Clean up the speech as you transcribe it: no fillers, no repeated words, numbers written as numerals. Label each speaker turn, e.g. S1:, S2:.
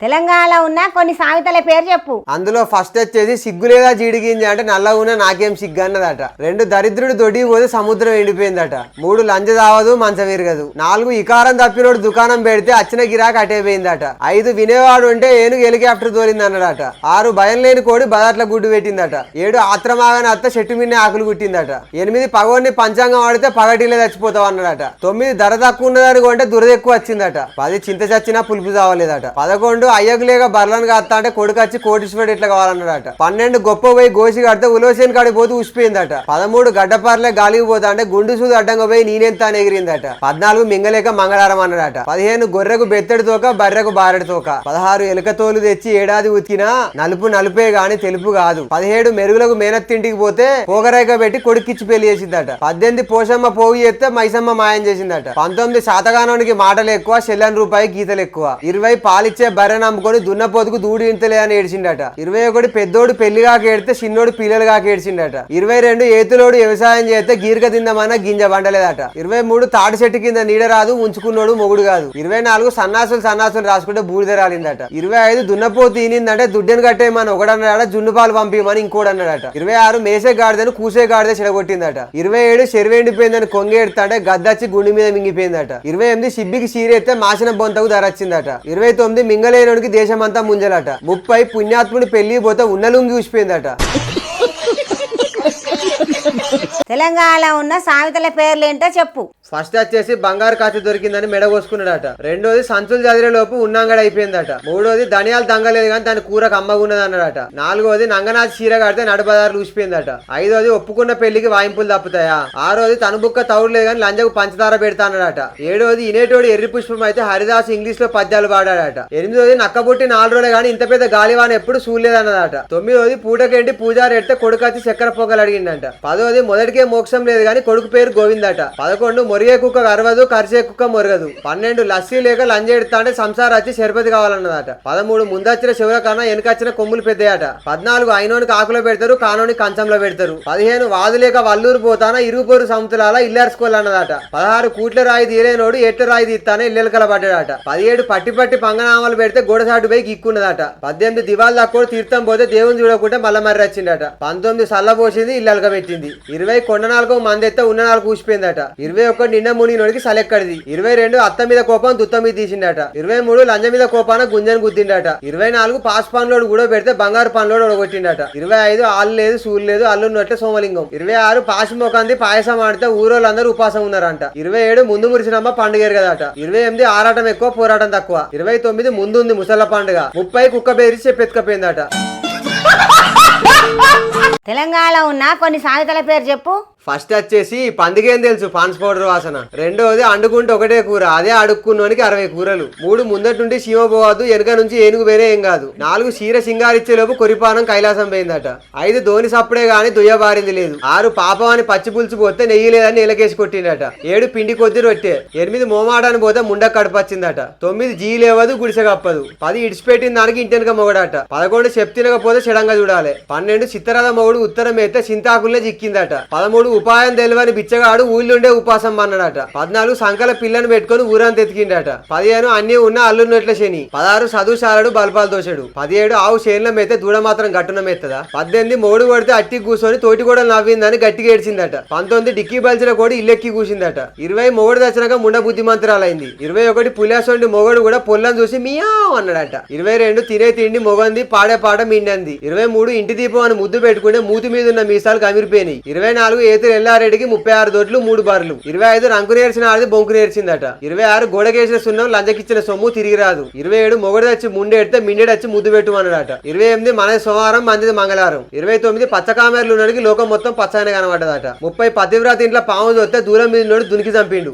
S1: తెలంగాణలో ఉన్న కొన్ని సామెతల పేరు చెప్పు.
S2: అందులో ఫస్ట్ వచ్చేసి సిగ్గులేదా జీడిగింది అంటే నల్లగా ఉన్న నాకేం సిగ్గు అన్నదట. 2 దరిద్రుడు దొడ్డికి పోతే సముద్రం ఎండిపోయిందట. 3 లంచ తావదు మంచం విరగదు. 4 ఇకారం తప్పినోడు దుకాణం పెడితే అచ్చిన గిరాక అటేపోయిందట. 5 వినేవాడు అంటే ఏనుగు హెలికాప్టర్ తోలింది అన్నదట. 6 భయం లేని కోడి బదాట్ల గుడ్డు పెట్టిందట. 7 ఆత్రమాగని అత్త చెట్టు మిన్నే ఆకులు కుట్టిందట. 8 పగోడిని పంచాంగం ఆడితే పగటిలే చచ్చిపోతావు అన్నదట. 9 ధర తక్కువ ఉన్నదానికి కొంటే దురద ఎక్కువ వచ్చిందట. 10 చింత చచ్చినా పులుపు చావలేదట. 11 అయ్యకు లేక బర్లను కాస్తా అంటే కొడుకు వచ్చి కోటీశ్వరుడు ఇట్లా కావాలన్నాడట. 12 గొప్ప పోయి గోసి కడితే ఉలవసేని కాడికి పోతే ఉసిపోయిందట. 13 గడ్డపార్లే గాలికి పోతా అంటే గుండు సూది అడ్డంగా పోయి నేనెంత అని ఎగిరిందట. 14 మింగలేక మంగళారం అన్నాడట. 15 గొర్రెకు బెత్తడి తోక బర్రెకు బారెడు తోక. 16 ఎలుక తోలు తెచ్చి ఏడాది ఉతికినా నలుపే గాని తెలుపు కాదు. 17 మెరుగులకు మేనత్తింటికి పోతే పోగరేక పెట్టి కొడుకిచ్చి పెళ్లి చేసిందట. 18 పోషమ్మ పోగు చేస్తే మైసమ్మ మాయం చేసిందట. 19 శాతగానానికి మాటలు ఎక్కువ చెల్లని రూపాయి గీతలు ఎక్కువ. 20 పాలిచ్చే బర్రె నమ్ముకొని దున్నపోతుకు దూడి ఇంతలే అని ఏడ్చిండట. 21 పెద్దోడు పెళ్లిగా ఏడితే చిన్నోడు పిల్లలుగా ఏడ్చిండట. 22 ఏతులోడు వ్యవసాయం చేస్తే గీర్క తిందామన్నా గింజ వండలేదట. 23 తాటి చెట్టు కింద నీడ రాదు ఉంచుకున్నోడు మొగుడు కాదు. 24 సన్నాసులు రాసుకుంటే బూడిద రాలిందట. 25 దున్నపోతు ఈనిందంటే దుడ్డెను కట్టేయమని ఒకడన్నాడట. జున్ను పాలు పంపిమని ఇంకోటి అన్నాడట. 26 మేసే గాడిదను కూసే గాడిద చెడగొట్టిందట. 27 చెరువేండిపోయిందని కొంగేడుతాంటే గద్దచ్చి గుండి మీద మింగిపోయిందట. 28 సిబ్బికి సీరెత్తే మాసిన బొంతకు ధర వచ్చిందట. 29 మింగలేనోడికి దేశమంతా ముంజలట. 30 పుణ్యాత్ముడి పెళ్లి పోతే ఉన్నలుంగి ఊసిపోయిందట.
S1: తెలంగాణలో ఉన్న సామెతల పేర్లు ఏంటో చెప్పు.
S2: ఫస్ట్ వచ్చేసి బంగారు కాచి దొరికిందని మెడగోసుకున్నాడట. 2వది సంచులు చదిరే లోపు ఉన్నంగడి అయిపోయిందట. 3వది ధనియాలు దంగలేదు కానీ దాని కూరకు అమ్మగున్నది అన్నాడట. 4వది నంగనాథ్ చీర కడితే నడుబదారులు ఊసిపోయిందట. 5వది ఒప్పుకున్న పెళ్లికి వాయింపులు తప్పుతాయా. 6వది తను బుక్క తౌడులేదు కానీ లంజకు పంచదార పెడతా అన్నాడట. 7వది ఇనేటోడు ఎర్రి పుష్పం అయితే హరిదాస్ ఇంగ్లీష్ లో పద్యాలు పాడాడట. 8వది నక్కబుట్టి 4 రోజులే కానీ ఇంత పెద్ద గాలివాన ఎప్పుడు చూడలేదన్నదట. 9వది పూటకేంటి పూజారి ఎడితే కొడుకు వచ్చి చక్కెర పొగలు అడిగిందట. 10వది మొదటికే మోక్షం లేదు కానీ కొడుకు పేరు గోవిందట. 11 మొరిగే కుక్క అరవదు కరిచే కుక్క మొరగదు. 12 లస్సీ లేక లంజెడతా అంటే సంసారం వచ్చి శరపతి కావాలన్నదట. 13 ముందచ్చిన చెవుల కన్నా వెనకచ్చిన కొమ్ములు పెద్దయట. 14 అయినోనికి ఆకులో పెడతారు కానోని కంచంలో పెడతారు. 15 వాదు లేక వల్లూరు పోతానా ఇరుగుపోరు సముద్రాల ఇల్లార్చుకోవాలన్నదట. 16 కూట్ల రాయి తీరేనోడు ఎట్ల రాయి తీస్తానే ఇల్లెలకల పడ్డాడట. 17 పట్టి పంగనామాలు పెడితే గోడసాటు పోయి గిక్కున్నదట. 18 దివాళ దక్కువ తీర్థం పోతే దేవుని చూడకుంటే మళ్ళా మర్రి వచ్చిందట. 19 సల్ల పోసింది ఇల్లెలక పెట్టింది. 20 కొండ 4 మంది ఎత్తే ఉన్న 4 ఊసిపోయిందట. 21 నిన్న మునినోడికి సలెక్కడిది. 22 అత్త మీద కోపం దుత్త మీద తీసిండట. 23 లంజ మీద కోపాన గుంజని గుద్దిండట. 24 పాస్ పనులోడు కూడా పెడితే బంగారు పనులోడు ఒడగొట్టిండట. 25 ఆలు లేదు సూలు లేదు అల్లున్నట్లే సోమలింగం. 26 పాసి మోకంది పాయసం ఆడితే ఊరోళ్ళందరూ ఉపాసం ఉన్నారంట. 27 ముందు మురిసినమ్మ పండుగ ఎరగదట. 28 ఆరాటం ఎక్కువ పోరాటం తక్కువ. 29 ముందుంది ముసళ్ళ పండుగ. 30 కుక్క బెదిరించి చెప్పెత్తుకపోయిందట.
S1: తెలంగాణలో ఉన్న కొన్ని సామెతల పేరు చెప్పు.
S2: ఫస్ట్ వచ్చేసి పందికేం తెలుసు పాన్స్ పౌడర్ వాసన. 2వది అండుకుంటే ఒకటే కూర అదే అడుక్కున్నోనికి 60 కూరలు. 3 ముందటి నుండి సీమ పోవద్దు వెనుక నుంచి ఏనుగు వేరే ఏం కాదు. 4 చీర సింగారిచ్చే లోపు కొరిపానం కైలాసం పోయిందట. 5 ధోని సప్పుడే గాని దుయ్యబారింది లేదు. 6 పాపం అని పచ్చి పులుసు పోతే నెయ్యి లేదని నీలకేసి కొట్టిందట. 7 పిండి కొద్ది రొట్టె. 8 మోమాటాన్ని పోతే ముండ కడుపచ్చిందట. 9 జీ లేవదు గుడిసె కప్పదు. 10 ఇడిచిపెట్టిన దానికి ఇంటెనక మొగడట. 11 చెప్తినకపోతే చెడంగా చూడాలి. 12 చిత్తరథ మొగుడు ఉత్తరం ఎత్తే చింతాకుల్లే చిక్కిందట. 13 ఉపాయం తెలివని బిచ్చగాడు ఊళ్ళుండే ఉపాసం అన్నాడట. 14 సంకల పిల్లని పెట్టుకుని ఊరంతా ఎతికిండట. 15 అన్ని ఉన్న అల్లున్నట్ల శని. 16 చదువుశాలడు బల్పాలు దోషడు. 17 ఆవు చేనుల మెత్తే దూడ మాత్రం గట్టున మెత్తదా. 18 మొగుడు కొడితే అట్టి కూర్చొని తోటి కూడా నవ్విందని గట్టిగా ఏడ్చిందట. 19 డిక్కీ బల్చిన కోడి ఇల్లెక్కి కూసిందట. 20 మొగుడు దచ్చినాక ముండ బుద్ధిమంతురాలైంది. 21 పులియాసొండి మొగడు కూడా పొల్లని చూసి మియావ్ అన్నాడట. 22 తినే తిండి మొగంది పాడే పాట మిండంది. 23 ఇంటి దీపం అని ముద్దు పెట్టుకుంటే మూతి మీద ఉన్న మీసాలు కమిరిపోయినాయి. 24 ఏతులు ఎల్లారెడ్డికి 36 దొడ్లు 3 బార్లు. 25 రంకు నేర్చిన ఆడిది బొంకు నేర్చిందట. 26 గోడకేసిన సున్నం లంజకిచ్చిన సొమ్ము తిరిగి రాదు. 27 మొగడు వచ్చి ముండెడితే మిండెడు వచ్చి ముద్దు పెట్టుమన్నాడట. 28 మనది సోమవారం మందిది మంగళవారం. 29 పచ్చకామెర్లు ఉన్నడికి లోకం మొత్తం పచ్చని కనబడ్డదట. 30 పతివ్రత ఇంట్లో పాము చూస్తే దూరం మీద దునికి చంపిండు.